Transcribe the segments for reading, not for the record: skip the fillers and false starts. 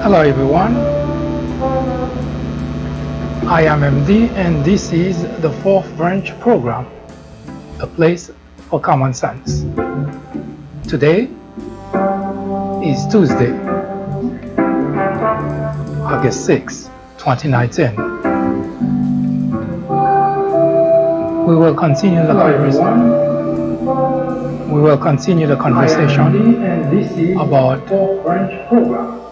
Hello everyone, I am MD and this is the fourth branch program, a place for common sense. Today is Tuesday, August 6, 2019. We will continue the conversation about branch program.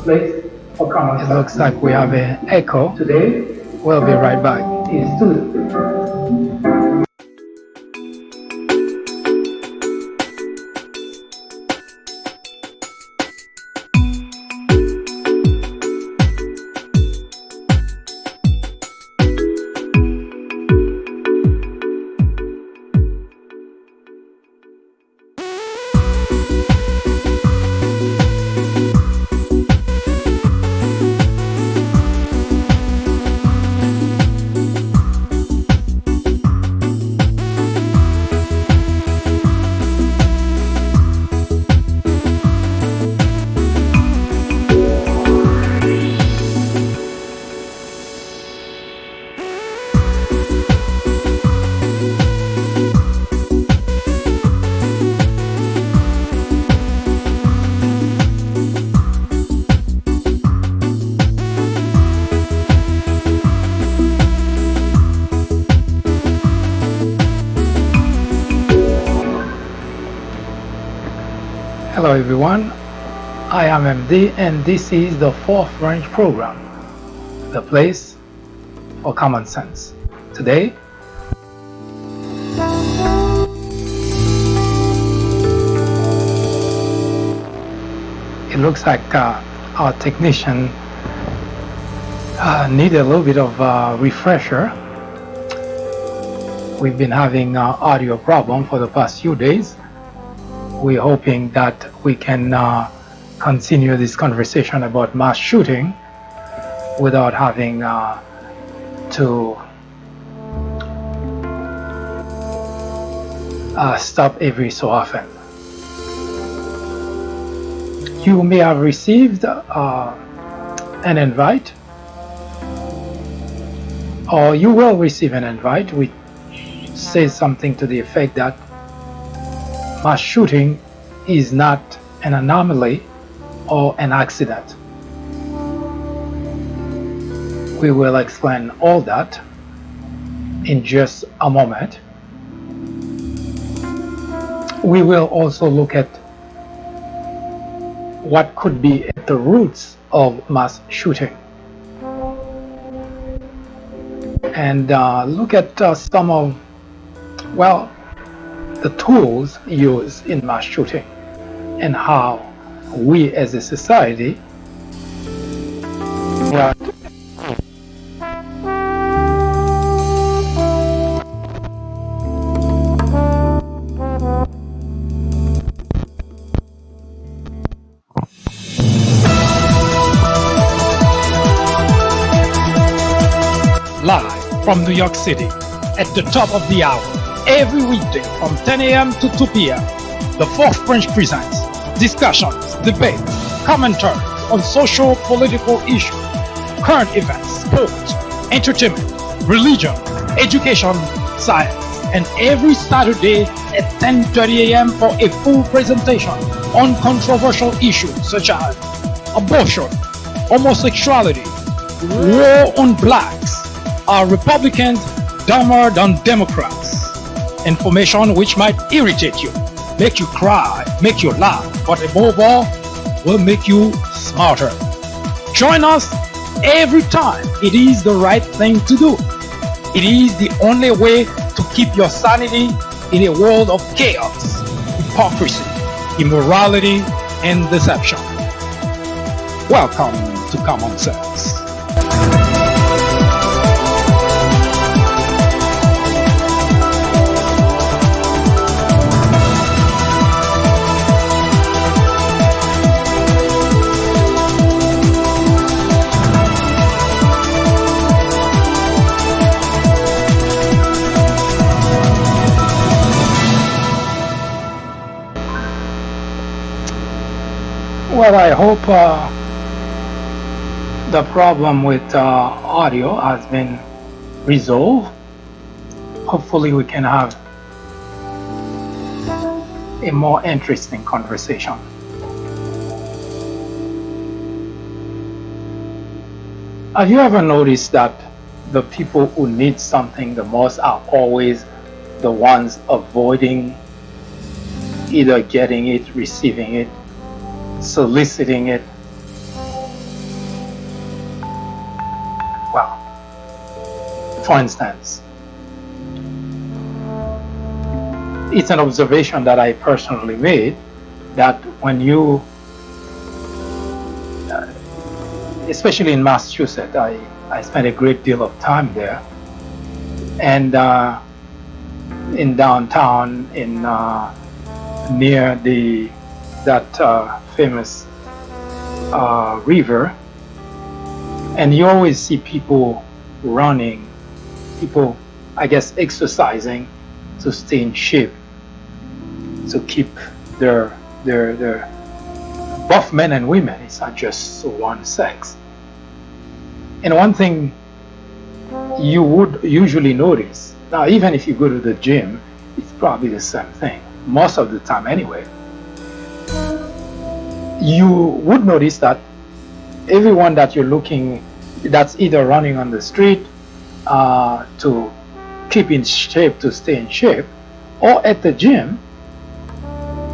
It looks like we have an echo. Today, we'll be right back. Hello everyone, I am MD and this is the fourth branch program, the place for common sense. Today, it looks like our technician needed a little bit of refresher. We've been having audio problem for the past few days. We're hoping that we can continue this conversation about mass shooting without having to stop every so often. You may have received an invite, or you will receive an invite which says something to the effect that mass shooting is not an anomaly or an accident. We will explain all that in just a moment. We will also look at what could be at the roots of mass shooting and look at some of, well, the tools used in mass shooting and how we as a society live from New York City at the top of the hour. Every weekday from 10 a.m. to 2 p.m., the fourth branch presents discussions, debates, commentaries on social, political issues, current events, sports, entertainment, religion, education, science, and every Saturday at 10:30 a.m. for a full presentation on controversial issues such as abortion, homosexuality, war on blacks. Are Republicans dumber than Democrats? Information which might irritate you, make you cry, make you laugh, but above all, will make you smarter. Join us every time. It is the right thing to do. It is the only way to keep your sanity in a world of chaos, hypocrisy, immorality, and deception. Welcome to Common Sense. Well, I hope the problem with audio has been resolved. Hopefully we can have a more interesting conversation. Have you ever noticed that the people who need something the most are always the ones avoiding either getting it, receiving it, soliciting it? Well, for instance, it's an observation that I personally made that when you, especially in Massachusetts, I spent a great deal of time there, and in downtown, in near that famous river, and you always see people running, people, I guess, exercising to stay in shape, to keep their both men and women. It's not just one sex. And one thing you would usually notice, now even if you go to the gym, it's probably the same thing, most of the time anyway, you would notice that everyone that you're looking, that's either running on the street to keep in shape, to stay in shape, or at the gym,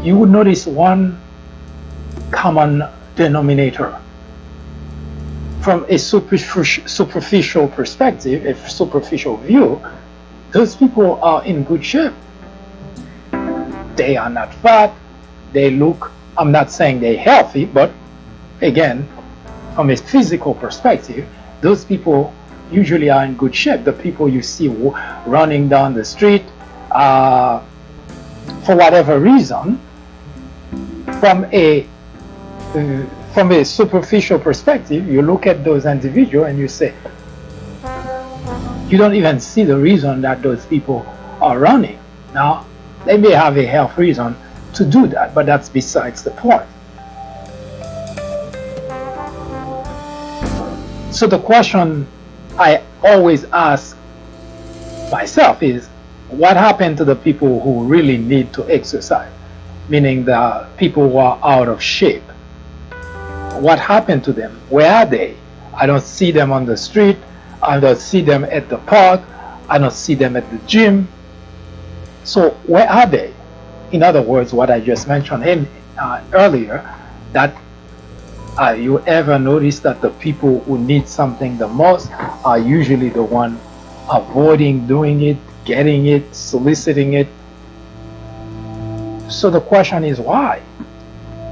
you would notice one common denominator. From a superficial perspective, a superficial view, those people are in good shape. They are not fat, they look, I'm not saying they're healthy, but again, from a physical perspective, those people usually are in good shape. The people you see running down the street, for whatever reason, from a superficial perspective, you look at those individuals and you say, you don't even see the reason that those people are running. Now, they may have a health reason to do that, but that's besides the point. So the question I always ask myself is, what happened to the people who really need to exercise? Meaning the people who are out of shape. What happened to them? Where are they? I don't see them on the street. I don't see them at the park. I don't see them at the gym. So where are they? In other words, what I just mentioned earlier, that you ever notice that the people who need something the most are usually the one avoiding doing it, getting it, soliciting it. So the question is why?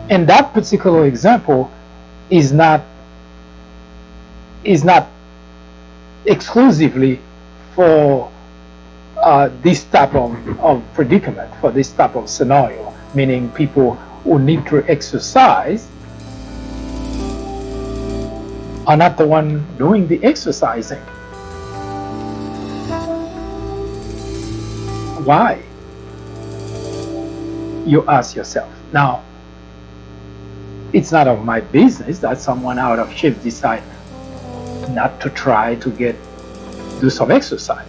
And that particular example is not exclusively for this type of predicament, for this type of scenario, meaning people who need to exercise are not the one doing the exercising. Why? You ask yourself. Now, it's not of my business that someone out of shape decide not to try to do some exercise.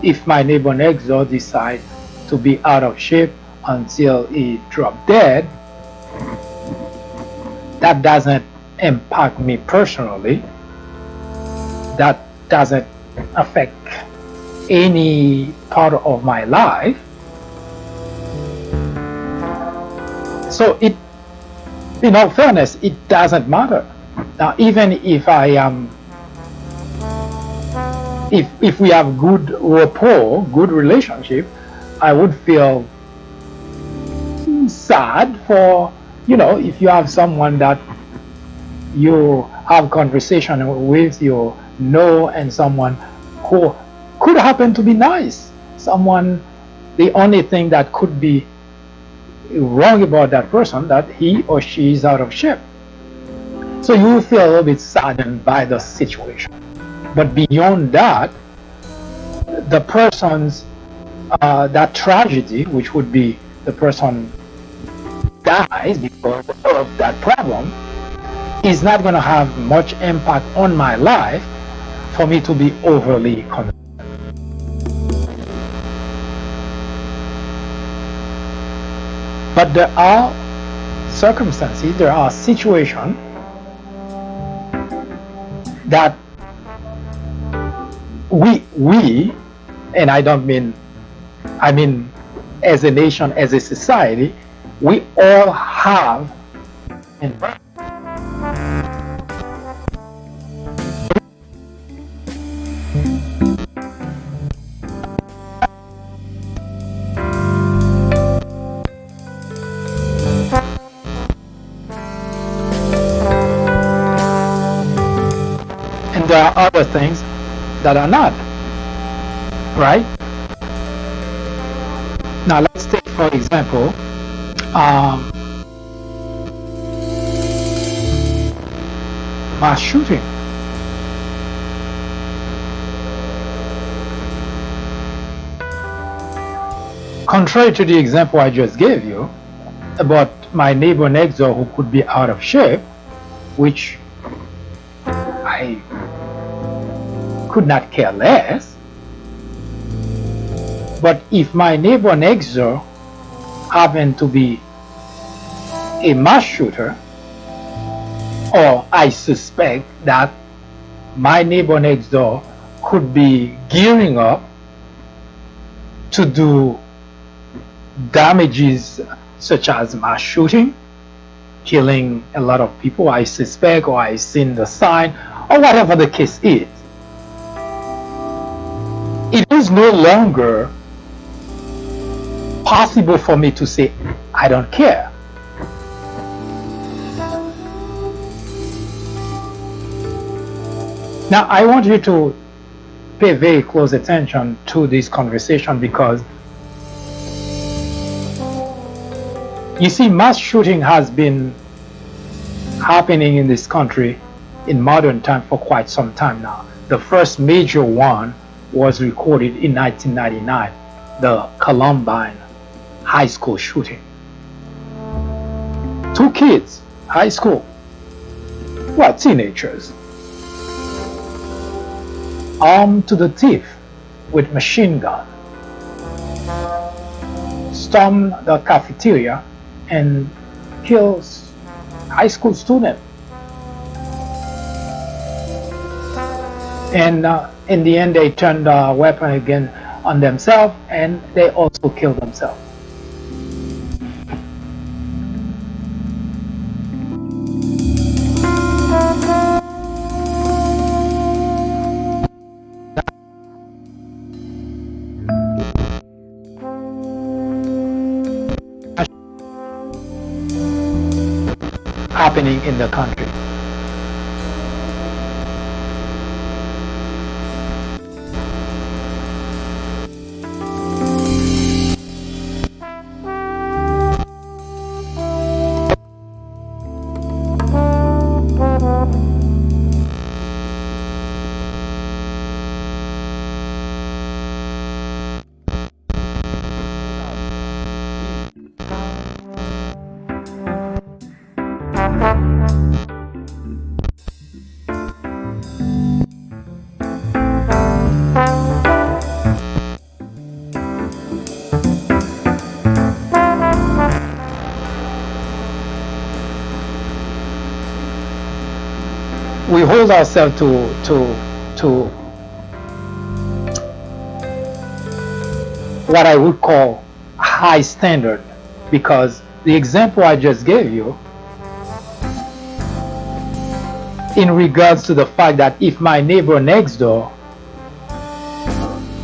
If my neighbor next door decide to be out of shape until he drop dead, that doesn't impact me personally. That doesn't affect any part of my life. So it, in all fairness, it doesn't matter. Now, even if I am, if we have good rapport, good relationship, I would feel sad for, if you have someone that you have conversation with, and someone who could happen to be nice, someone, the only thing that could be wrong about that person, that he or she is out of shape. So you will feel a little bit saddened by the situation. But beyond that, the person's, that tragedy, which would be the person dies because of that problem, is not going to have much impact on my life for me to be overly concerned. But there are circumstances, there are situations that we, and I mean as a nation, as a society, we all have and there are other things that are not, right? Now let's take, for example, mass shooting. Contrary to the example I just gave you about my neighbor next door who could be out of shape, which I could not care less, but if my neighbor next door happened to be a mass shooter, or I suspect that my neighbor next door could be gearing up to do damages such as mass shooting, killing a lot of people, I suspect, or I seen the sign, or whatever the case is, it is no longer possible for me to say, I don't care. Now, I want you to pay very close attention to this conversation, because you see, mass shooting has been happening in this country in modern time for quite some time now. The first major one was recorded in 1999, the Columbine high school shooting. 2 kids, high school, well, teenagers, armed to the teeth with machine gun, stormed the cafeteria and kills high school student. And in the end, they turned the weapon again on themselves, and they also killed themselves. Happening in the country. We hold ourselves to what I would call high standard, because the example I just gave you in regards to the fact that if my neighbor next door,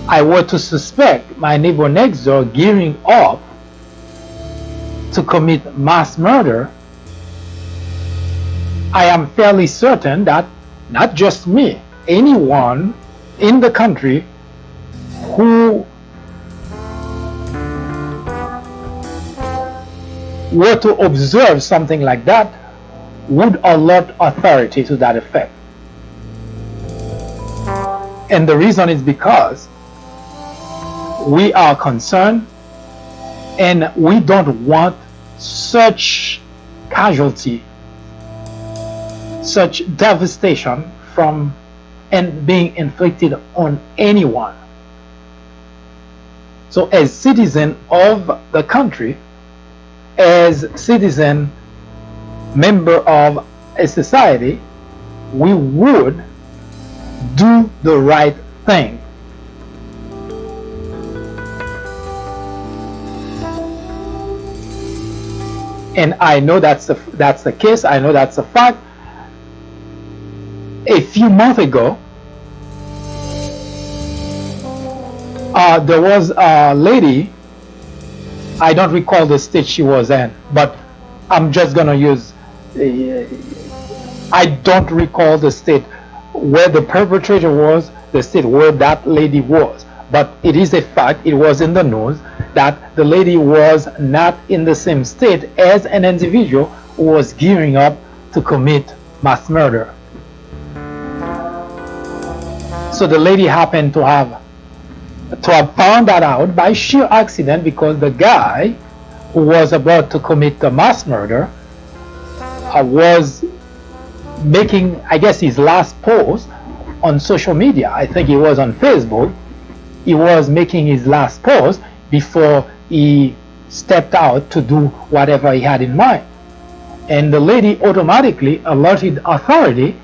I were to suspect my neighbor next door gearing up to commit mass murder, I am fairly certain that not just me, anyone in the country who were to observe something like that would alert authority to that effect. And the reason is because we are concerned and we don't want such casualty such devastation from and being inflicted on anyone. So as citizen of the country, as citizen member of a society, we would do the right thing. And I know that's the case. I know that's a fact. A few months ago, there was a lady. I don't recall the state she was in, but I'm just gonna use. I don't recall the state where the perpetrator was, the state where that lady was. But it is a fact, it was in the news, that the lady was not in the same state as an individual who was gearing up to commit mass murder. So the lady happened to have found that out by sheer accident, because the guy who was about to commit the mass murder was making, I guess, his last post on social media. I think he was on Facebook. He was making his last post before he stepped out to do whatever he had in mind. And the lady automatically alerted authority,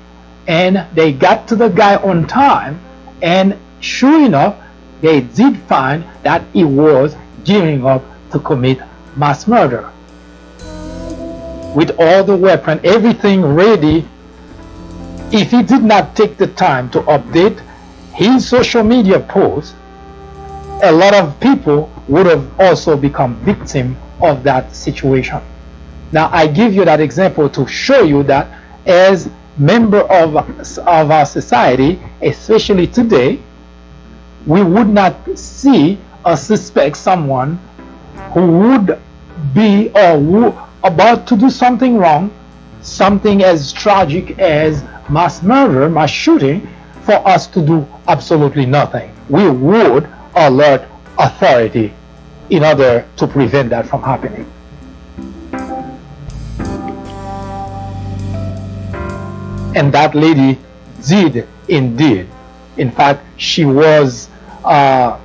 and they got to the guy on time, and sure enough, they did find that he was gearing up to commit mass murder. With all the weapons, everything ready. If he did not take the time to update his social media post, a lot of people would have also become victim of that situation. Now, I give you that example to show you that as member of our society, especially today, we would not see or suspect someone who would be or who about to do something wrong, something as tragic as mass murder, mass shooting, for us to do absolutely nothing. We would alert authority in order to prevent that from happening. And that lady did indeed. In fact, she was called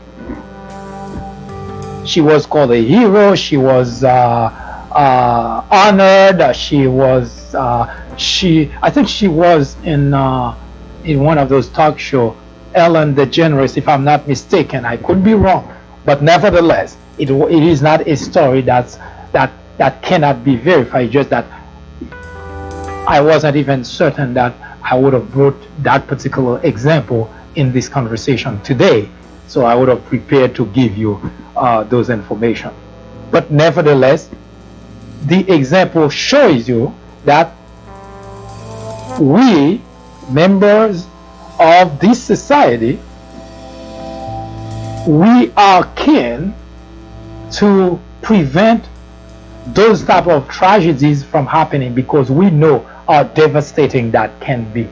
a hero. She was honored. She was I think she was in one of those talk shows, Ellen DeGeneres, if I'm not mistaken. I could be wrong, but nevertheless, it is not a story that cannot be verified. Just that I wasn't even certain that I would have brought that particular example in this conversation today, so I would have prepared to give you those information. But nevertheless, the example shows you that we, members of this society, we are keen to prevent those type of tragedies from happening, because we know how devastating that can be.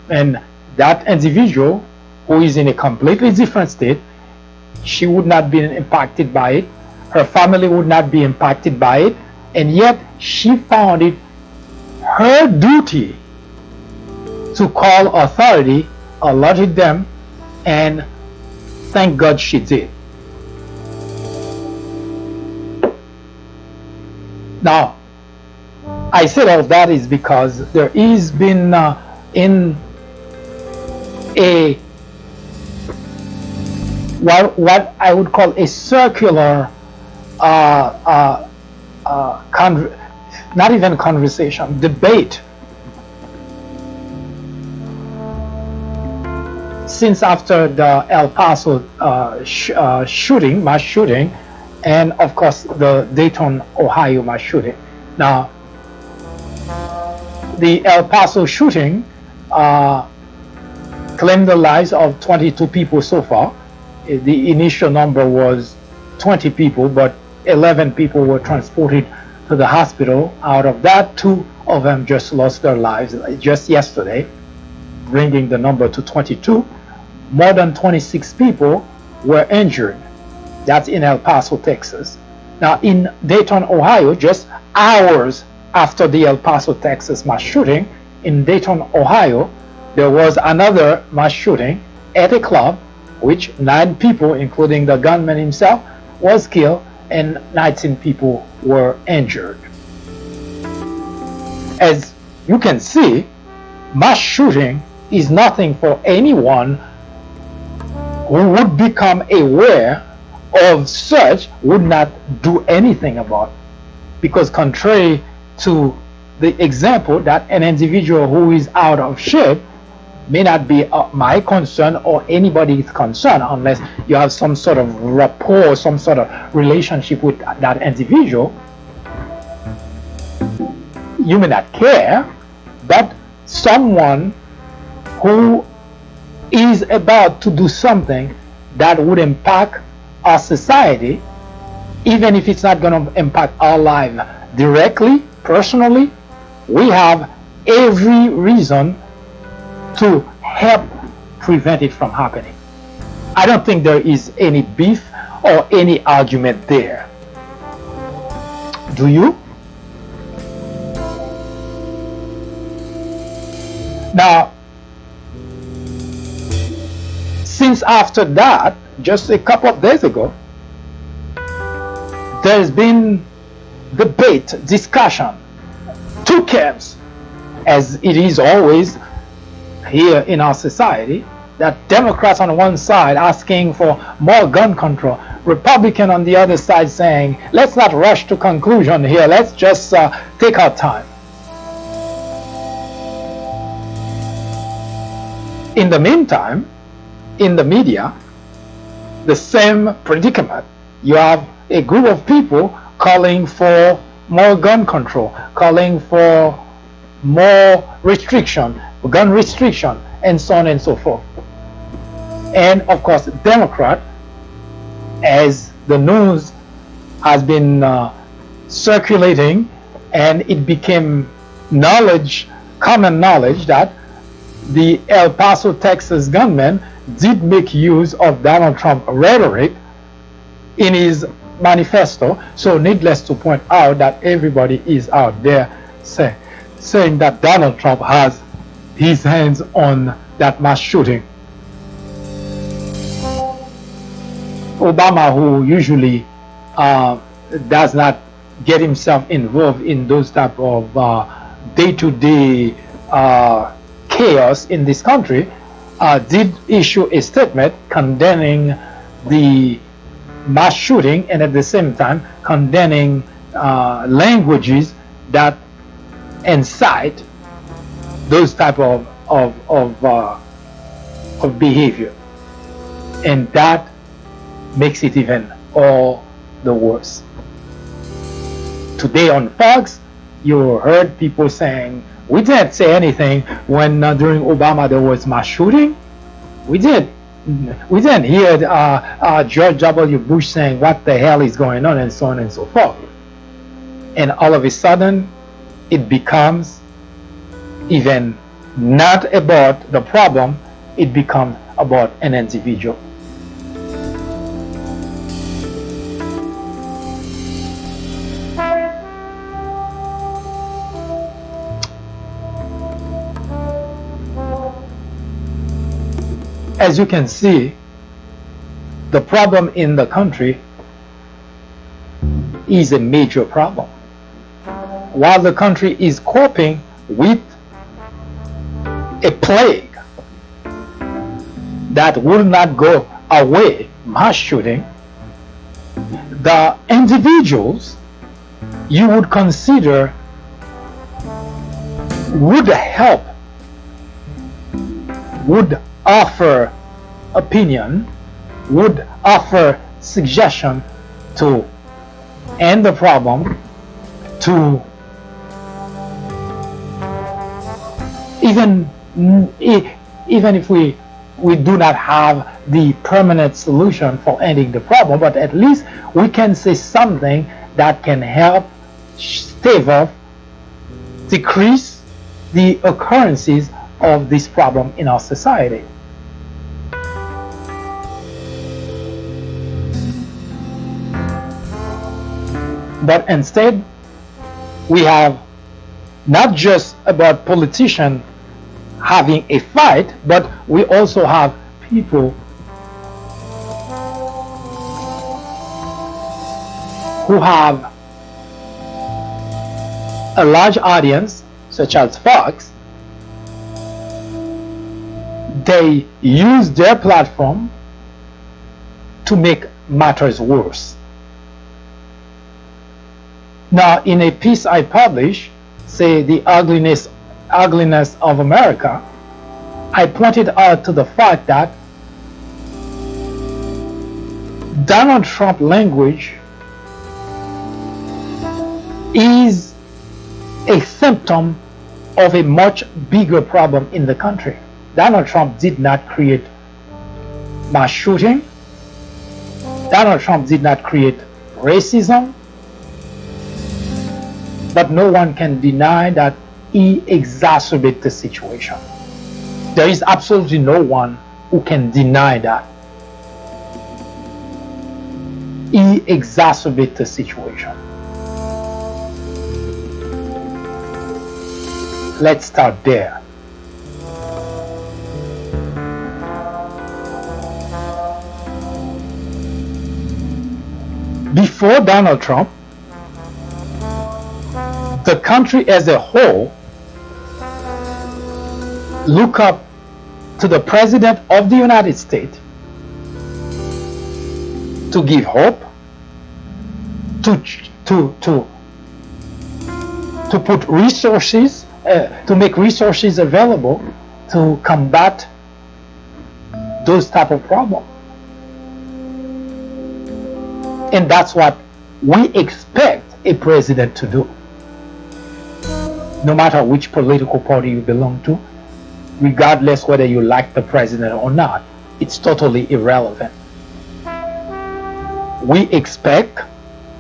And that individual who is in a completely different state, she would not be impacted by it, her family would not be impacted by it, and yet she found it her duty to call authority, alerted them, and thank God she did. Now, I said all that is because there is been in a what I would call a circular not even conversation, debate, since after the El Paso shooting, mass shooting, and of course the Dayton, Ohio mass shooting. Now, the El Paso shooting claimed the lives of 22 people so far. The initial number was 20 people, but 11 people were transported to the hospital. Out of that, 2 of them just lost their lives just yesterday, bringing the number to 22. More than 26 people were injured. That's in El Paso, Texas. Now, in Dayton, Ohio, just hours after the El Paso, Texas mass shooting, in Dayton, Ohio, there was another mass shooting at a club, which 9 people, including the gunman himself, was killed and 19 people were injured. As you can see, mass shooting is nothing for anyone who would become aware of such, would not do anything about it. Because contrary to the example that an individual who is out of shape may not be my concern or anybody's concern, unless you have some sort of rapport, some sort of relationship with that individual. You may not care, but someone who is about to do something that would impact our society, even if it's not going to impact our life directly, personally, we have every reason to help prevent it from happening. I don't think there is any beef or any argument there. Do you? Now, since after that, just a couple of days ago, there's been debate, discussion, 2 camps, as it is always here in our society, that Democrats on one side asking for more gun control, Republican on the other side saying, let's not rush to conclusion here, let's just take our time. In the meantime, in the media, the same predicament. You have a group of people calling for more gun control, calling for more restriction, gun restriction, and so on and so forth. And of course, Democrat, as the news has been circulating, and it became knowledge, common knowledge, that the El Paso, Texas gunman did make use of Donald Trump rhetoric in his manifesto. So needless to point out that everybody is out there saying that Donald Trump has his hands on that mass shooting. Obama, who usually does not get himself involved in those type of day-to-day chaos in this country, did issue a statement condemning the mass shooting, and at the same time condemning languages that incite those type of behavior, and that makes it even all the worse. Today on Fox, you heard people saying, we didn't say anything when during Obama there was mass shooting. We didn't hear George W. Bush saying what the hell is going on, and so on and so forth. And all of a sudden, it becomes even not about the problem, it becomes about an individual. As you can see, the problem in the country is a major problem. While the country is coping with a plague that will not go away, mass shooting, the individuals you would consider would help, would offer opinion, would offer suggestion to end the problem, to even if we do not have the permanent solution for ending the problem, but at least we can say something that can help stave off, decrease the occurrences of this problem in our society. But instead, we have not just about politicians having a fight, but we also have people who have a large audience, such as Fox. They use their platform to make matters worse. Now, in a piece I published, say the ugliness of America, I pointed out to the fact that Donald Trump language is a symptom of a much bigger problem in the country. Donald Trump did not create mass shooting. Donald Trump did not create racism. But no one can deny that he exacerbated the situation. There is absolutely no one who can deny that. He exacerbated the situation. Let's start there. Before Donald Trump, the country as a whole look up to the President of the United States to give hope, to put resources, to make resources available to combat those type of problems. And that's what we expect a president to do. No matter which political party you belong to, regardless whether you like the president or not, it's totally irrelevant. We expect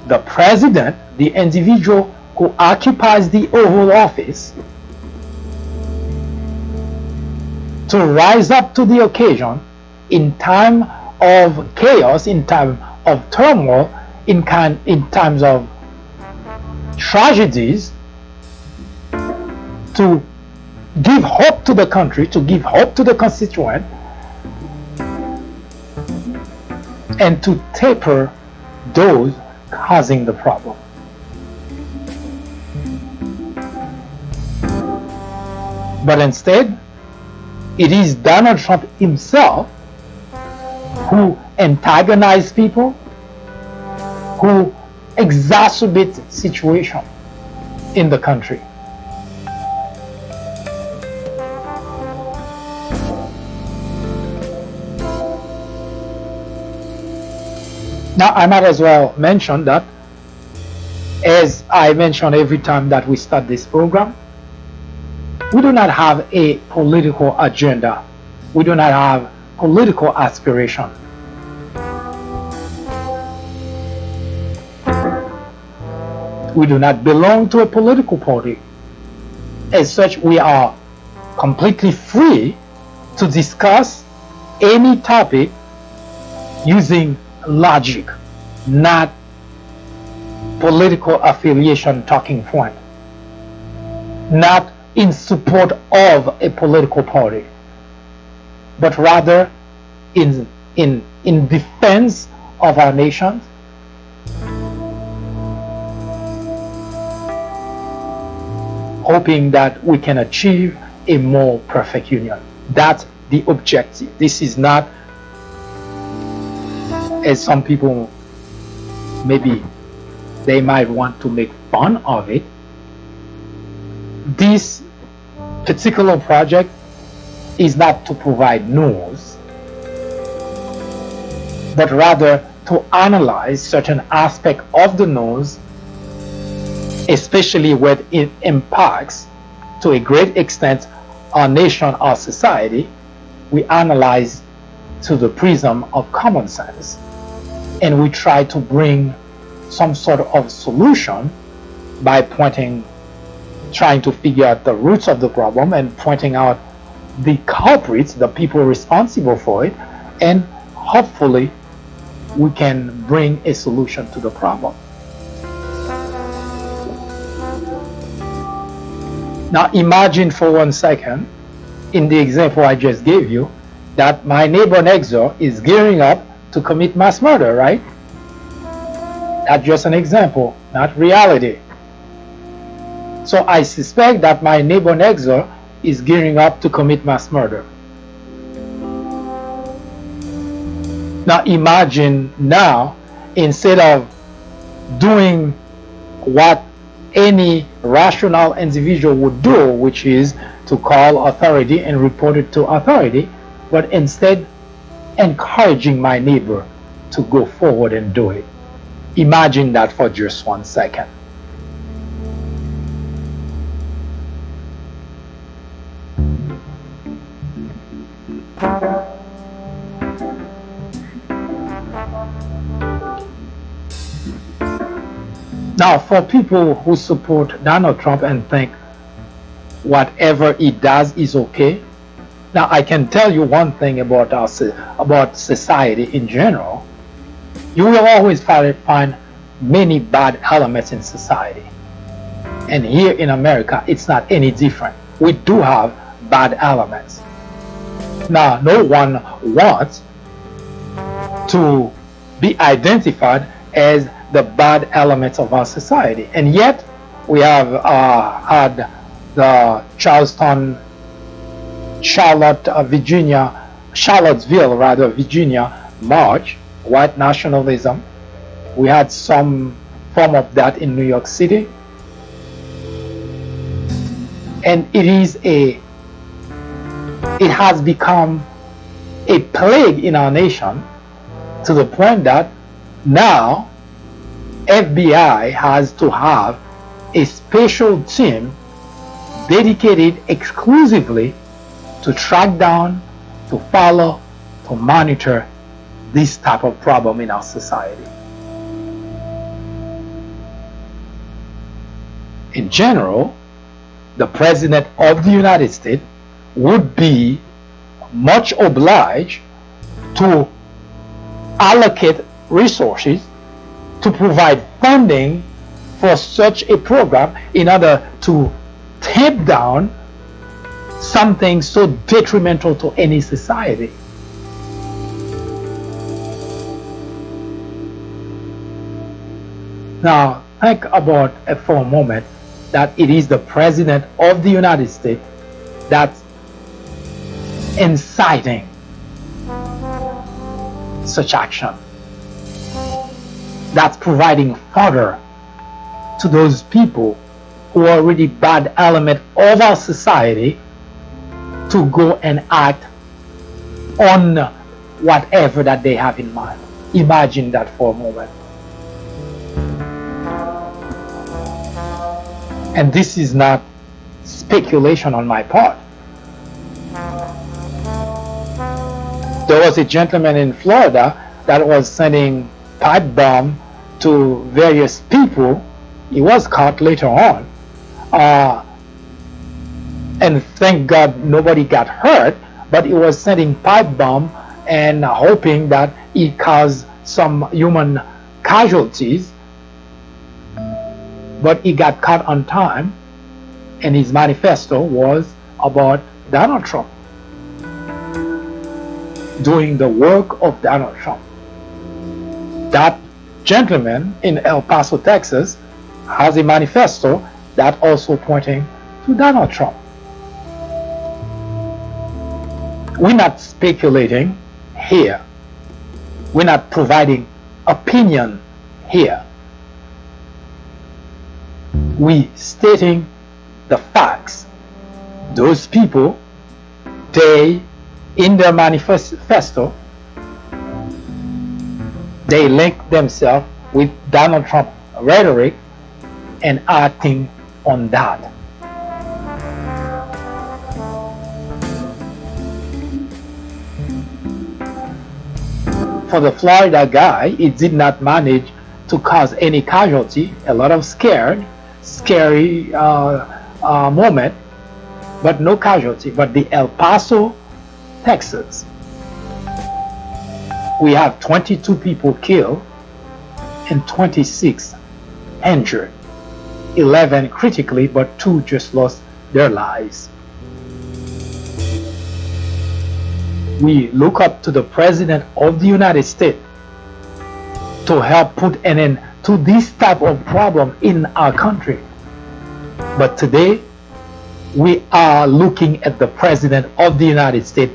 the president, the individual who occupies the Oval Office, to rise up to the occasion in time of chaos, in time of turmoil, in times of tragedies, to give hope to the country, to give hope to the constituent, and to taper those causing the problem. But instead, it is Donald Trump himself who antagonizes people, who exacerbates the situation in the country. Now, I might as well mention that, as I mention every time that we start this program, we do not have a political agenda. We do not have political aspiration. We do not belong to a political party. As such, we are completely free to discuss any topic using logic, not political affiliation talking point, not in support of a political party, but rather in defense of our nation, hoping that we can achieve a more perfect union. That's the objective. This is not, as some people maybe they might want to make fun of it. This particular project is not to provide news, but rather to analyze certain aspects of the news, especially when it impacts to a great extent our nation, our society. We analyze to the prism of common sense, and we try to bring some sort of solution by trying to figure out the roots of the problem and pointing out the culprits, the people responsible for it, and hopefully we can bring a solution to the problem. Now imagine for 1 second, in the example I just gave you, that my neighbor next door is gearing up to commit mass murder, right? That's just an example, not reality. So I suspect that my neighbor next door is gearing up to commit mass murder. Now imagine now, instead of doing what any rational individual would do, which is to call authority and report it to authority, but instead encouraging my neighbor to go forward and do it. Imagine that for just 1 second. Now, for people who support Donald Trump and think whatever he does is okay, now I can tell you one thing about about society in general. You will always find many bad elements in society. And here in America, it's not any different. We do have bad elements. Now, no one wants to be identified as the bad elements of our society. And yet, we have had the Charlottesville, Virginia march, white nationalism. We had some form of that in New York City. And it has become a plague in our nation, to the point that now FBI has to have a special team dedicated exclusively to track down, to follow, to monitor this type of problem in our society. In general, the President of the United States would be much obliged to allocate resources to provide funding for such a program in order to tamp down something so detrimental to any society. Now, think about it for a moment that it is the President of the United States that's inciting such action, that's providing fodder to those people who are already bad element of our society to go and act on whatever that they have in mind. Imagine that for a moment. And this is not speculation on my part. There was a gentleman in Florida that was sending pipe bomb to various people. He was caught later on. And thank God nobody got hurt, but he was sending pipe bomb and hoping that he caused some human casualties. But he got caught on time, and his manifesto was about Donald Trump, doing the work of Donald Trump. That gentleman in El Paso, Texas, has a manifesto that also pointing to Donald Trump. We're not speculating here. We're not providing opinion here. We stating the facts. Those people, they, in their manifesto, they link themselves with Donald Trump rhetoric and acting on that. For the Florida guy, it did not manage to cause any casualty, a lot of scary moment, but no casualty. But the El Paso, Texas, we have 22 people killed and 26 injured, 11 critically, but 2 just lost their lives. We look up to the President of the United States to help put an end to this type of problem in our country. But today, we are looking at the President of the United States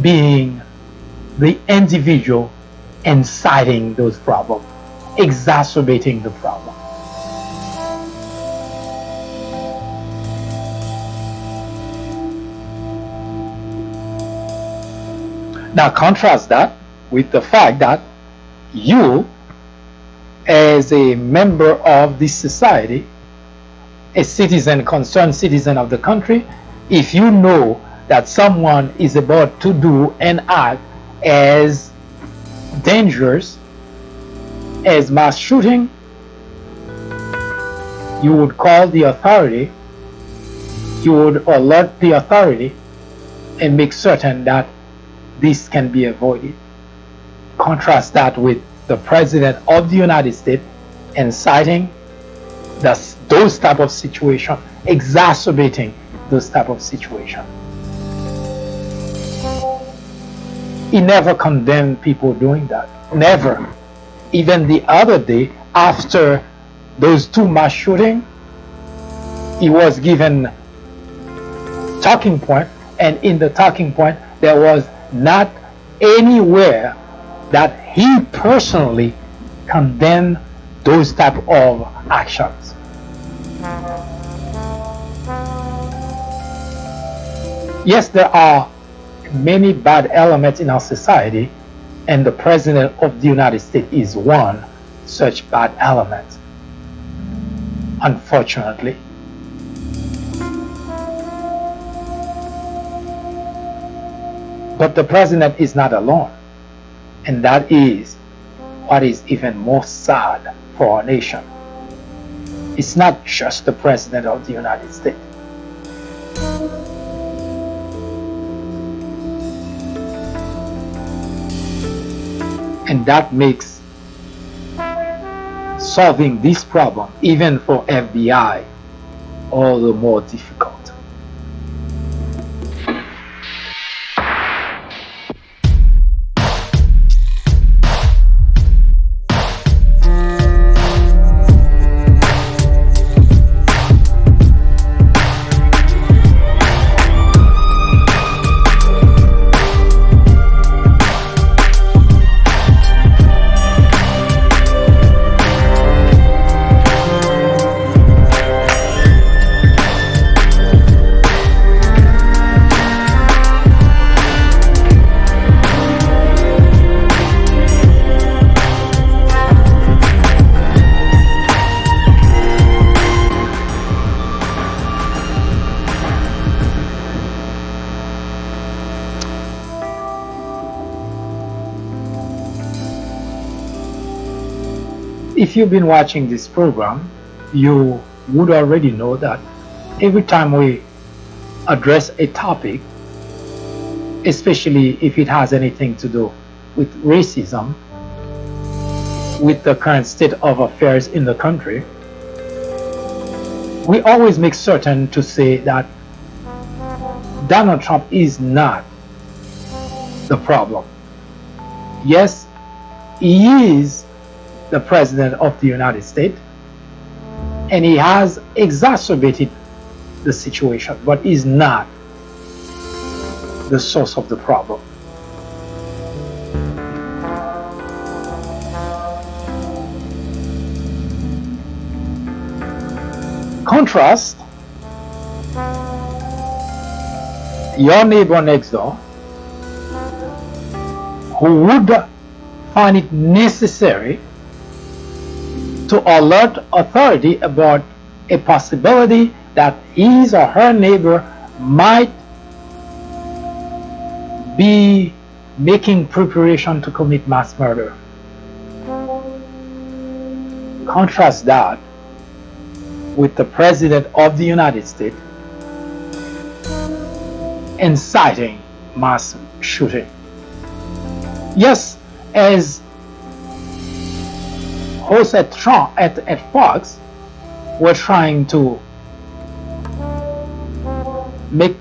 being the individual inciting those problems, exacerbating the problem. Now contrast that with the fact that you, as a member of this society, a citizen, concerned citizen of the country, if you know that someone is about to do an act as dangerous as mass shooting, you would call the authority, you would alert the authority and make certain that this can be avoided. Contrast that with the President of the United States inciting those type of situation, exacerbating those type of situation. He never condemned people doing that. Never. Even the other day, after those two mass shootings, he was given talking point, and in the talking point, there was not anywhere that he personally condemned those type of actions. Yes, there are many bad elements in our society, and the President of the United States is one such bad element, unfortunately. But the President is not alone, and that is what is even more sad for our nation. It's not just the President of the United States. And that makes solving this problem, even for FBI, all the more difficult. If you've been watching this program, you would already know that every time we address a topic, especially if it has anything to do with racism, with the current state of affairs in the country, we always make certain to say that Donald Trump is not the problem. Yes, he is the President of the United States, and he has exacerbated the situation, but is not the source of the problem. Contrast your neighbor next door, who would find it necessary to alert authority about a possibility that his or her neighbor might be making preparation to commit mass murder. Contrast that with the President of the United States inciting mass shooting. Yes, as hosts at Fox were trying to make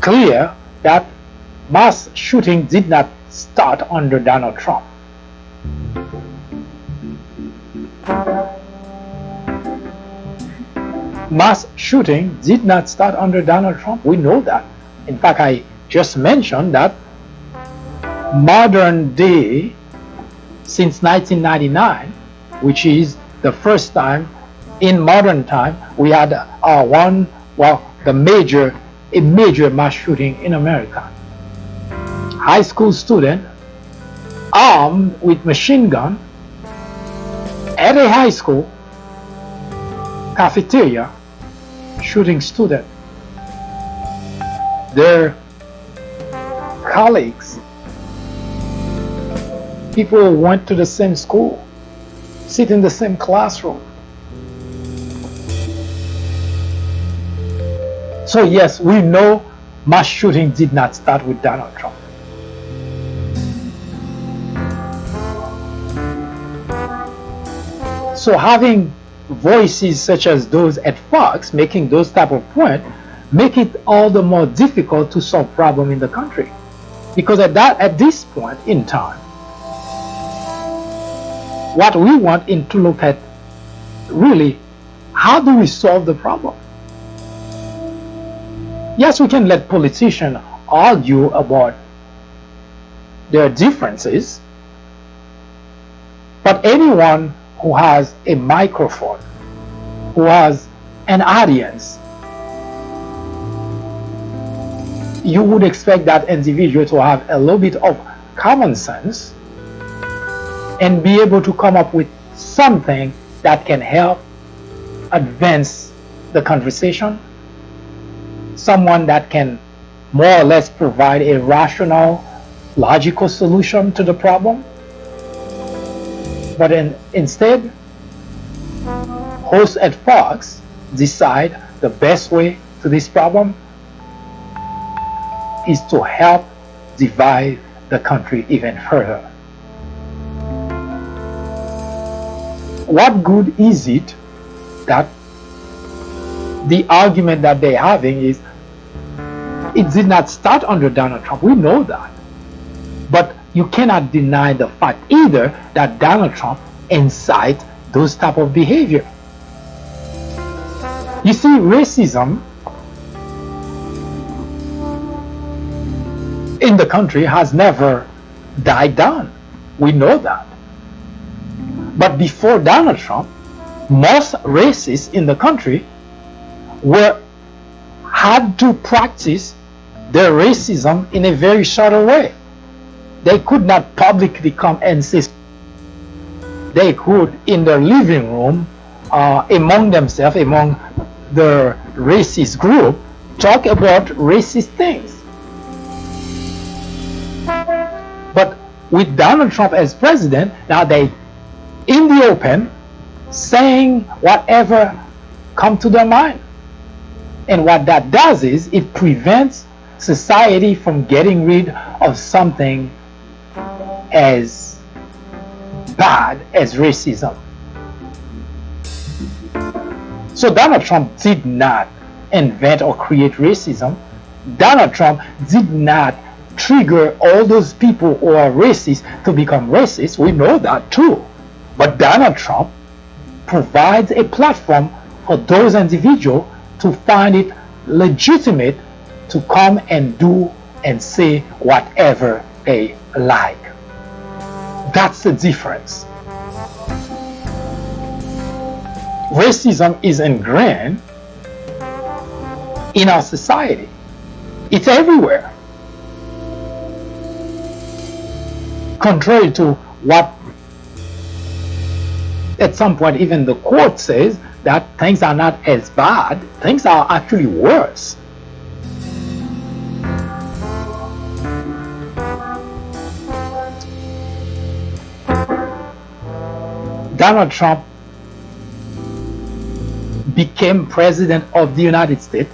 clear that mass shooting did not start under Donald Trump. Mass shooting did not start under Donald Trump. We know that. In fact, I just mentioned that modern day, since 1999, which is the first time in modern time we had a major mass shooting in America. High school student armed with machine gun at a high school cafeteria shooting student. Their colleagues, people who went to the same school, sit in the same classroom. So yes, we know mass shooting did not start with Donald Trump. So having voices such as those at Fox making those type of points make it all the more difficult to solve problem in the country, because at this point in time, what we want is to look at really how do we solve the problem. Yes, we can let politicians argue about their differences, but anyone who has a microphone, who has an audience, you would expect that individual to have a little bit of common sense and be able to come up with something that can help advance the conversation, someone that can more or less provide a rational, logical solution to the problem. But instead, hosts at Fox decide the best way to this problem is to help divide the country even further. What good is it that the argument that they're having is it did not start under Donald Trump? We know that. But you cannot deny the fact either that Donald Trump incites those type of behavior. You see, racism in the country has never died down. We know that. But before Donald Trump, most racists in the country had to practice their racism in a very subtle way. They could not publicly come and say. They could, in their living room, among themselves, among the racist group, talk about racist things. But with Donald Trump as president, now they, in the open, saying whatever come to their mind. And what that does is it prevents society from getting rid of something as bad as racism. So Donald Trump did not invent or create racism. Donald Trump did not trigger all those people who are racist to become racist. We know that too. But Donald Trump provides a platform for those individuals to find it legitimate to come and do and say whatever they like. That's the difference. Racism is ingrained in our society. It's everywhere. Contrary to what at some point even the court says, that things are not as bad, things are actually worse. Donald Trump became president of the United States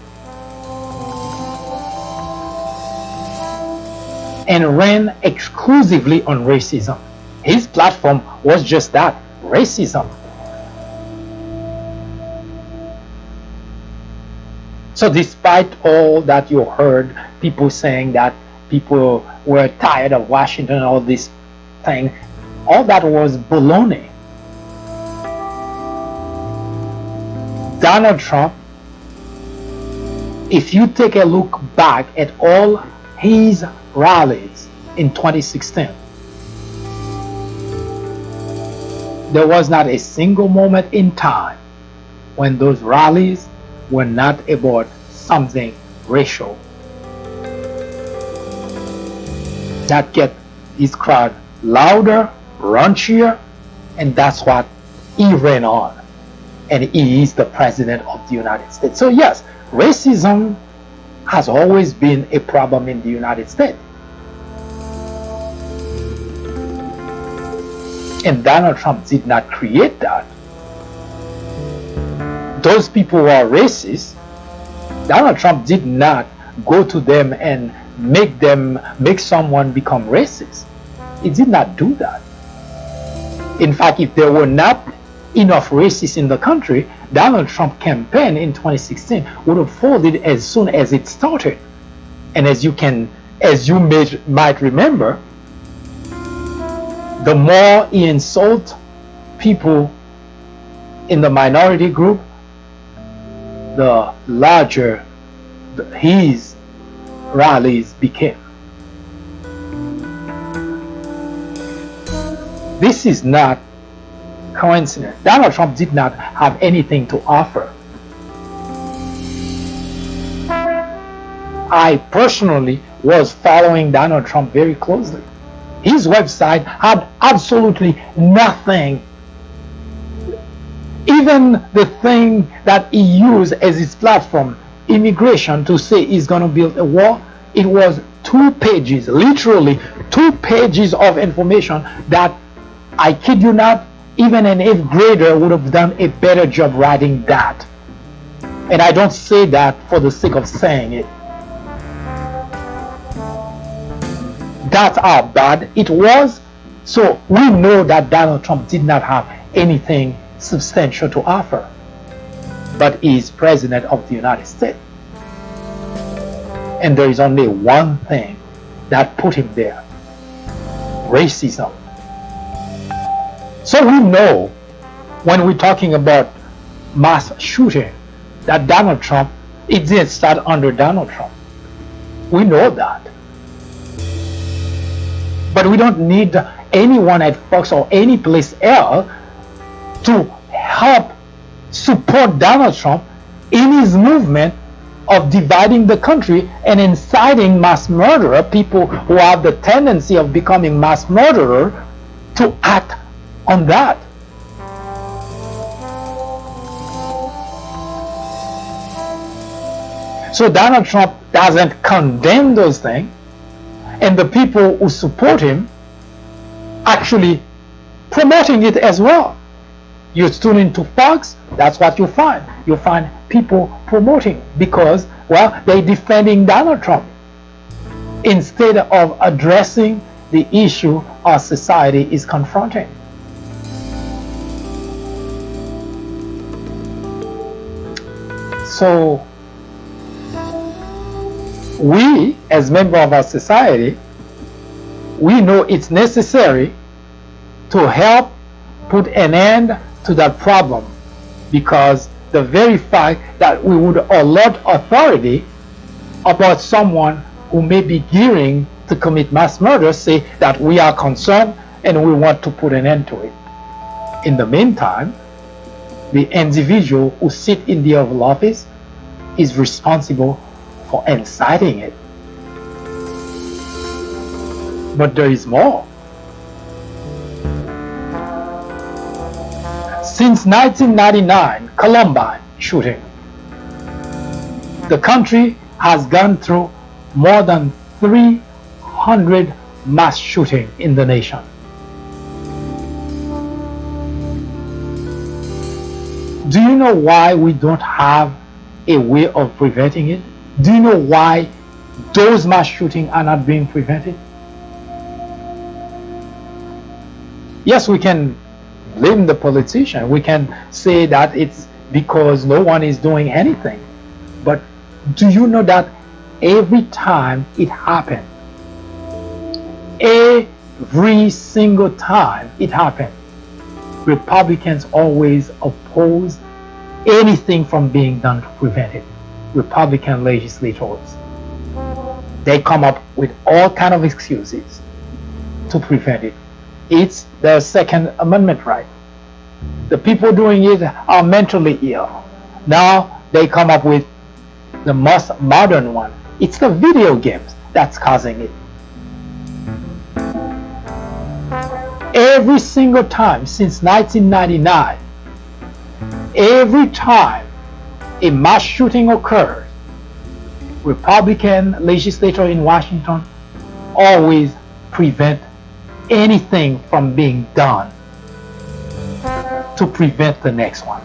and ran exclusively on racism. His platform was just that, racism. So despite all that you heard, people saying that people were tired of Washington, all this thing, all that was baloney. Donald Trump, if you take a look back at all his rallies in 2016, there was not a single moment in time when those rallies were not about something racial that get his crowd louder, raunchier, and that's what he ran on. And he is the president of the United States. So yes, racism has always been a problem in the United States. And Donald Trump did not create that. Those people who are racist, Donald Trump did not go to them and make someone become racist. He did not do that. In fact, if there were not enough racists in the country, Donald Trump campaign in 2016 would have folded as soon as it started. And as you might remember, the more he insults people in the minority group, the larger his rallies became. This is not coincidence. Donald Trump did not have anything to offer. I personally was following Donald Trump very closely. His website had absolutely nothing. Even the thing that he used as his platform, immigration, to say he's going to build a wall, it was 2 pages, literally 2 pages of information that, I kid you not, even an 8th grader would have done a better job writing that. And I don't say that for the sake of saying it. That's how bad it was. So we know that Donald Trump did not have anything substantial to offer. But he is president of the United States. And there is only one thing that put him there: racism. So we know when we're talking about mass shooting that Donald Trump, it didn't start under Donald Trump. We know that. But we don't need anyone at Fox or any place else to help support Donald Trump in his movement of dividing the country and inciting mass murderer, people who have the tendency of becoming mass murderer, to act on that. So Donald Trump doesn't condemn those things, and the people who support him actually promoting it as well. You tune into Fox, that's what you find. You find people promoting because, well, they're defending Donald Trump instead of addressing the issue our society is confronting. So we, as members of our society, we know it's necessary to help put an end to that problem, because the very fact that we would alert authority about someone who may be gearing to commit mass murder, say that we are concerned and we want to put an end to it. In the meantime, the individual who sits in the Oval Office is responsible for inciting it. But there is more. Since 1999, Columbine shooting, the country has gone through more than 300 mass shootings in the nation. Do you know why we don't have a way of preventing it? Do you know why those mass shootings are not being prevented? Yes, we can blame the politician. We can say that it's because no one is doing anything. But Do you know that every time it happened, every single time it happened, Republicans always oppose anything from being done to prevent it. Republican legislators, they come up with all kind of excuses to prevent it. It's their Second Amendment right. The people doing it are mentally ill. Now they come up with the most modern one. It's the video games that's causing it. Every single time since 1999, every time a mass shooting occurs, Republican legislators in Washington always prevent anything from being done to prevent the next one.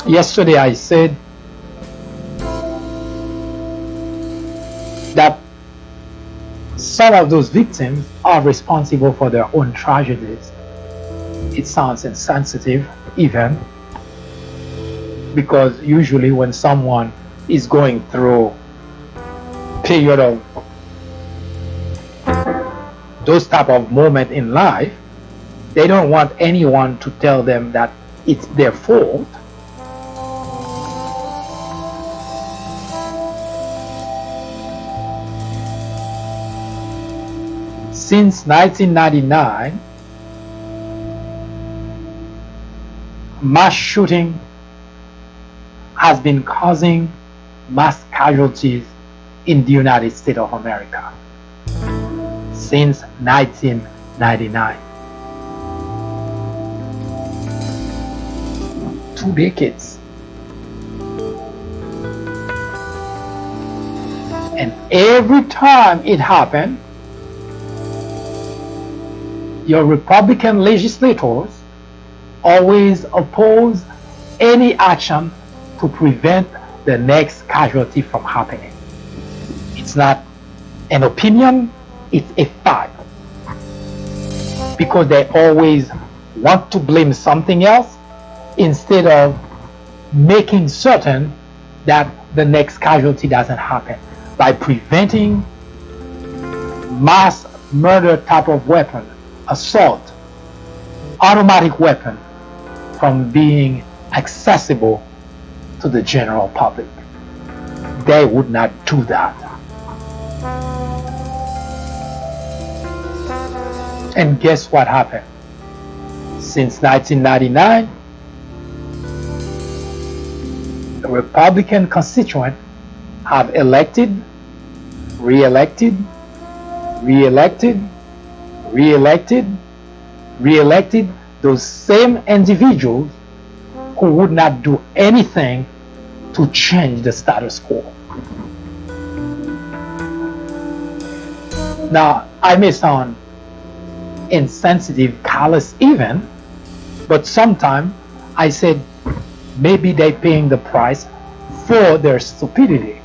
Yesterday I said that some of those victims are responsible for their own tragedies. It sounds insensitive even, because usually when someone is going through a period of those type of moment in life, they don't want anyone to tell them that it's their fault. Since 1999, mass shooting has been causing mass casualties in the United States of America since 1999. 2 decades. And every time it happened, your Republican legislators always oppose any action to prevent the next casualty from happening. It's not an opinion, it's a fact. Because they always want to blame something else instead of making certain that the next casualty doesn't happen by preventing mass murder type of weapon, assault, automatic weapon from being accessible to the general public. They would not do that. And guess what happened? Since 1999, the Republican constituents have elected, re-elected, re-elected, re-elected, re-elected those same individuals who would not do anything to change the status quo. Now, I may sound insensitive, callous even, but sometimes I said maybe they're paying the price for their stupidity.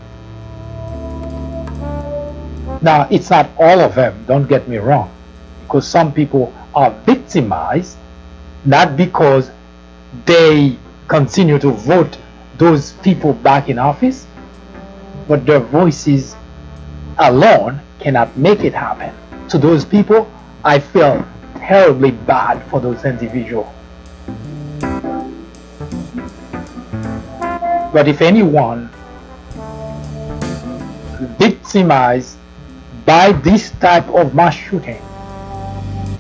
Now, it's not all of them, don't get me wrong, because some people are victimized, not because they continue to vote those people back in office, but their voices alone cannot make it happen. To those people, I feel terribly bad for those individuals. But if anyone victimized by this type of mass shooting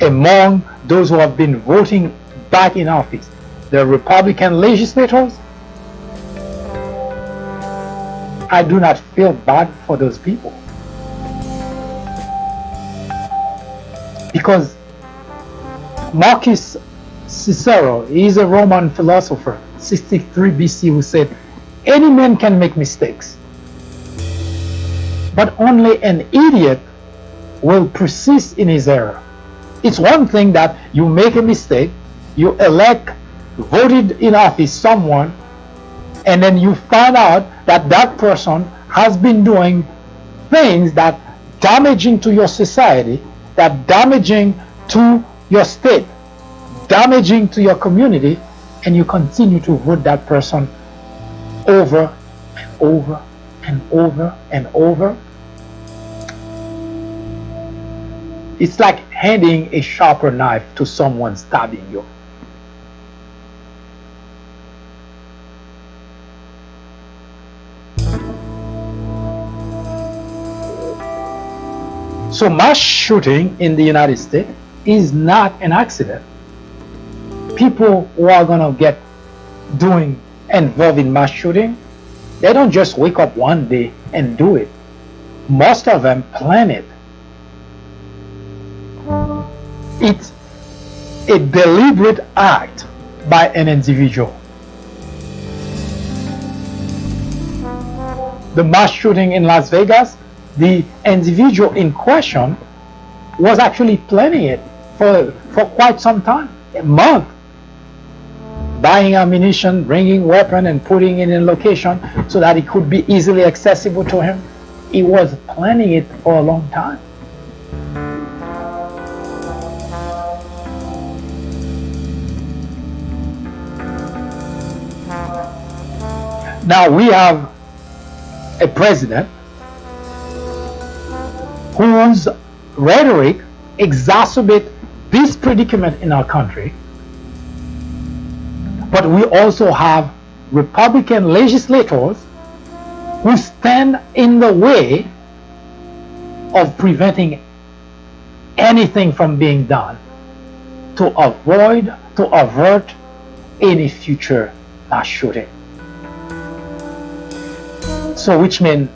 among those who have been voting back in office, the Republican legislators, I do not feel bad for those people. Because Marcus Cicero is a Roman philosopher, 63 BC, who said, any man can make mistakes, but only an idiot will persist in his error. It's one thing that you make a mistake, you elect, voted in office someone, and then you find out that that person has been doing things that damaging to your society, that damaging to your state, damaging to your community, and you continue to vote that person over and over and over and over. It's like handing a sharper knife to someone stabbing you. So mass shooting in the United States is not an accident. People who are gonna get doing involved in mass shooting, they don't just wake up one day and do it. Most of them plan it. It's a deliberate act by an individual. The mass shooting in Las Vegas, the individual in question was actually planning it for quite some time, a month, buying ammunition, bringing weapon, and putting it in location so that it could be easily accessible to him. He was planning it for a long time. Now we have a president whose rhetoric exacerbates this predicament in our country, but we also have Republican legislators who stand in the way of preventing anything from being done to avert any future mass shooting. So which means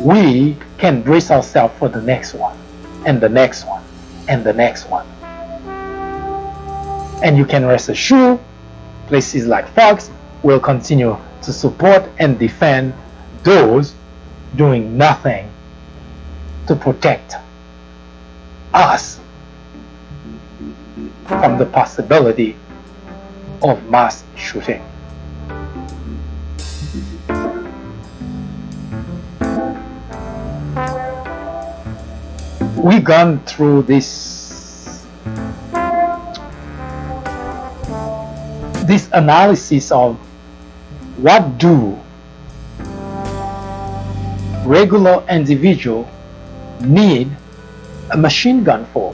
we can brace ourselves for the next one, and the next one, and the next one. And you can rest assured, places like Fox will continue to support and defend those doing nothing to protect us from the possibility of mass shooting. We've gone through this analysis of what do regular individuals need a machine gun for?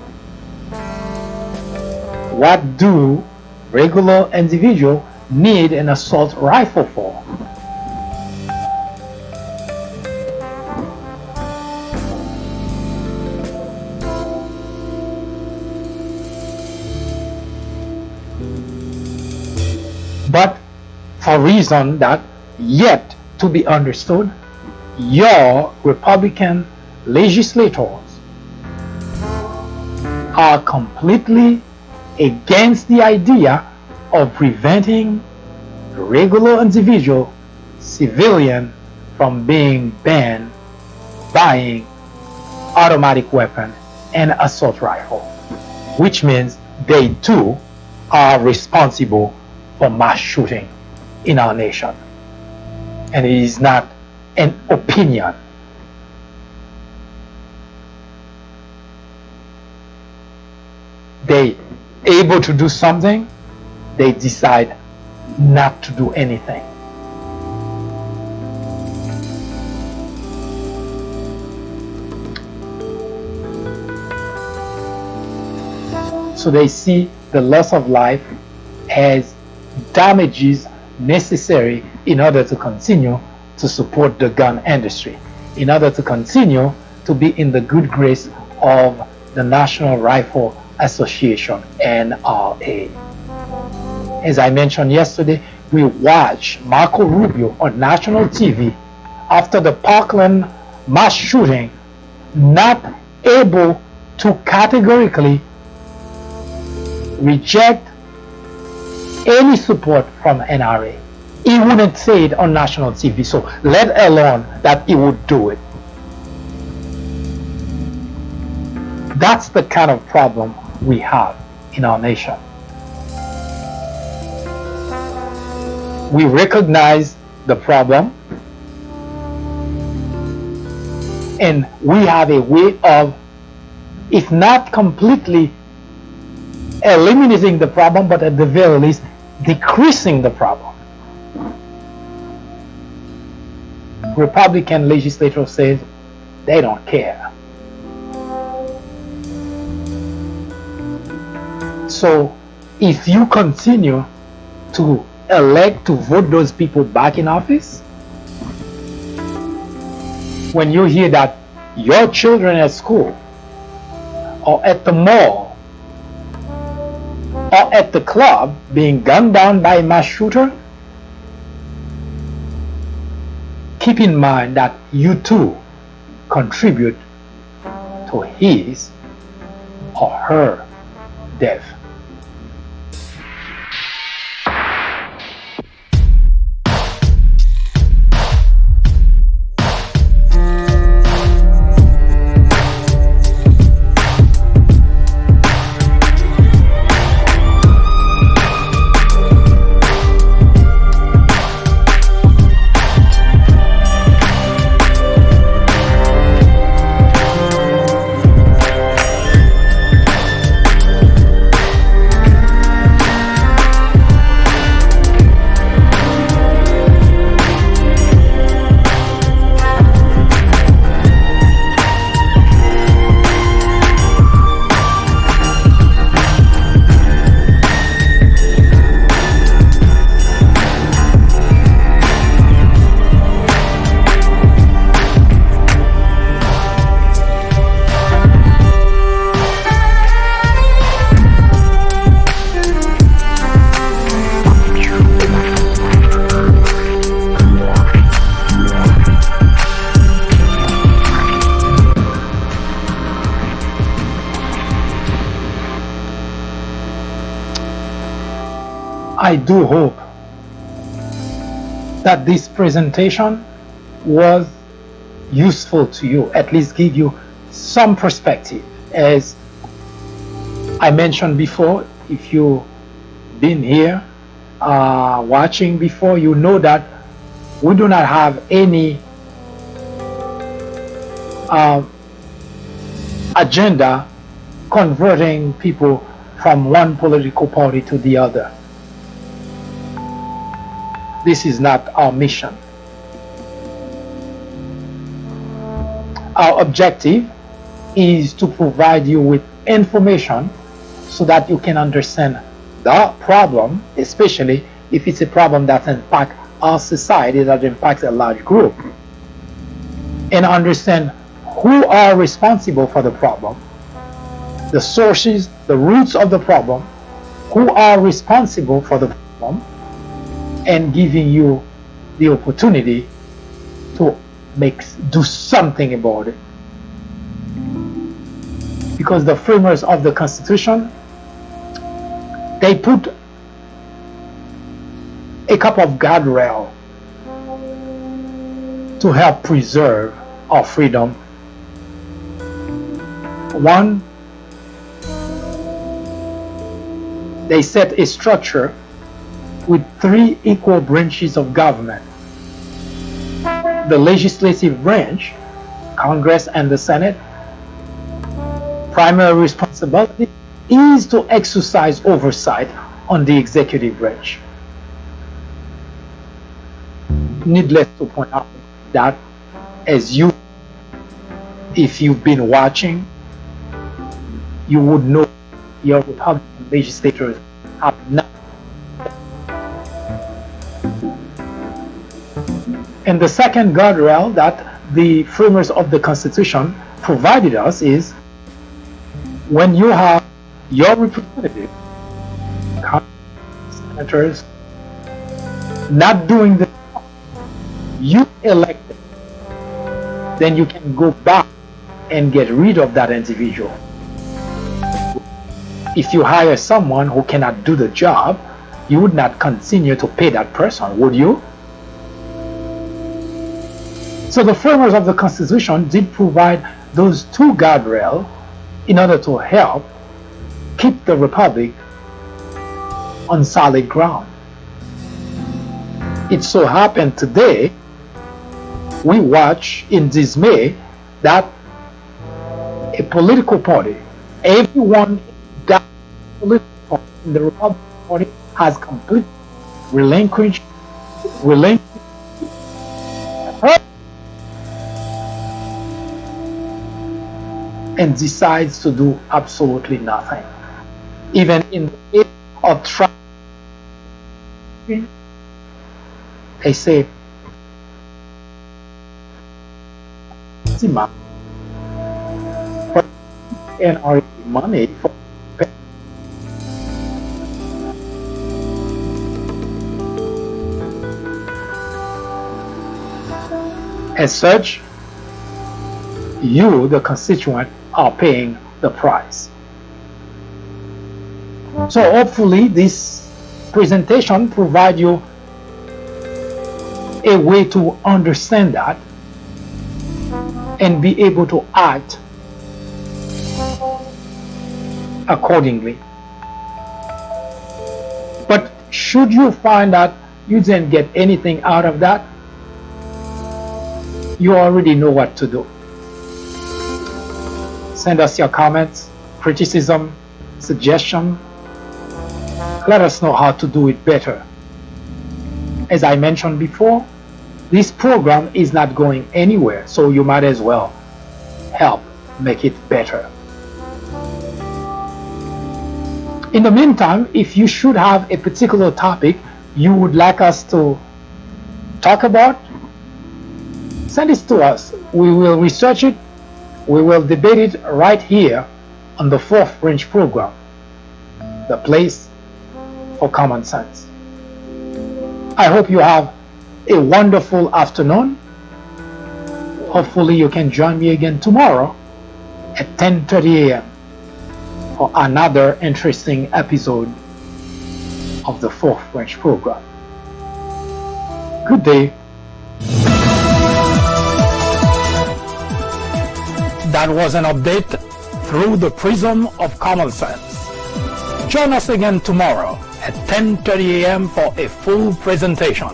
What do regular individuals need an assault rifle for? But for reason that yet to be understood, your Republican legislators are completely against the idea of preventing regular individual civilian from being banned buying automatic weapon and assault rifle, which means they too are responsible for mass shooting in our nation. And it is not an opinion. They able to do something, they decide not to do anything. So they see the loss of life as damages necessary in order to continue to support the gun industry, in order to continue to be in the good grace of the National Rifle Association, NRA. As I mentioned yesterday, we watched Marco Rubio on national TV after the Parkland mass shooting, not able to categorically reject any support from NRA. He wouldn't say it on national TV, so let alone that he would do it. That's the kind of problem we have in our nation. We recognize the problem, and we have a way of if not completely eliminating the problem, but at the very least decreasing the problem. Republican legislators say they don't care. So if you continue to elect to vote those people back in office, when you hear that your children at school or at the mall or at the club being gunned down by a mass shooter, keep in mind that you too contribute to his or her death. I do hope that this presentation was useful to you, at least give you some perspective. As I mentioned before, if you've been here watching before, you know that we do not have any agenda converting people from one political party to the other. This is not our mission. Our objective is to provide you with information so that you can understand the problem, especially if it's a problem that impacts our society, that impacts a large group, and understand who are responsible for the problem, the sources, the roots of the problem, who are responsible for the problem, and giving you the opportunity to do something about it. Because the framers of the Constitution, they put a couple of guardrails to help preserve our freedom. One, they set a structure with 3 equal branches of government. The legislative branch, Congress and the Senate, primary responsibility is to exercise oversight on the executive branch. Needless to point out that if you've been watching, you would know your Republican legislators have not. And the second guardrail that the framers of the Constitution provided us is when you have your representatives, senators, not doing the job you elected, then you can go back and get rid of that individual. If you hire someone who cannot do the job, you would not continue to pay that person, would you? So the framers of the Constitution did provide those 2 guardrails in order to help keep the Republic on solid ground. It so happened today, we watch in dismay that a political party. Everyone that political party in the Republican Party has completely relinquished her and decides to do absolutely nothing. Even in the age of Trump, they say NRA money for as such, you, the constituent, are paying the price. So hopefully this presentation provides you a way to understand that and be able to act accordingly. But should you find that you didn't get anything out of that, you already know what to do. Send us your comments, criticism, suggestion. Let us know how to do it better. As I mentioned before, this program is not going anywhere, so you might as well help make it better. In the meantime, if you should have a particular topic you would like us to talk about, send it to us. We will research it. We will debate it right here on the Fourth Branch program, the place for common sense. I hope you have a wonderful afternoon. Hopefully you can join me again tomorrow at 10:30 a.m. for another interesting episode of the Fourth Branch program. Good day. That was an update through the prism of common sense. Join us again tomorrow at 10:30 a.m. for a full presentation.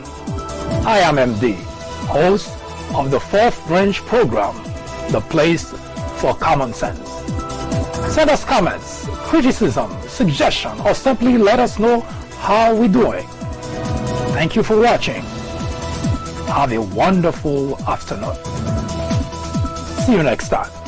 I am MD, host of the Fourth Branch program, the place for common sense. Send us comments, criticism, suggestion, or simply let us know how we're doing. Thank you for watching. Have a wonderful afternoon. See you next time.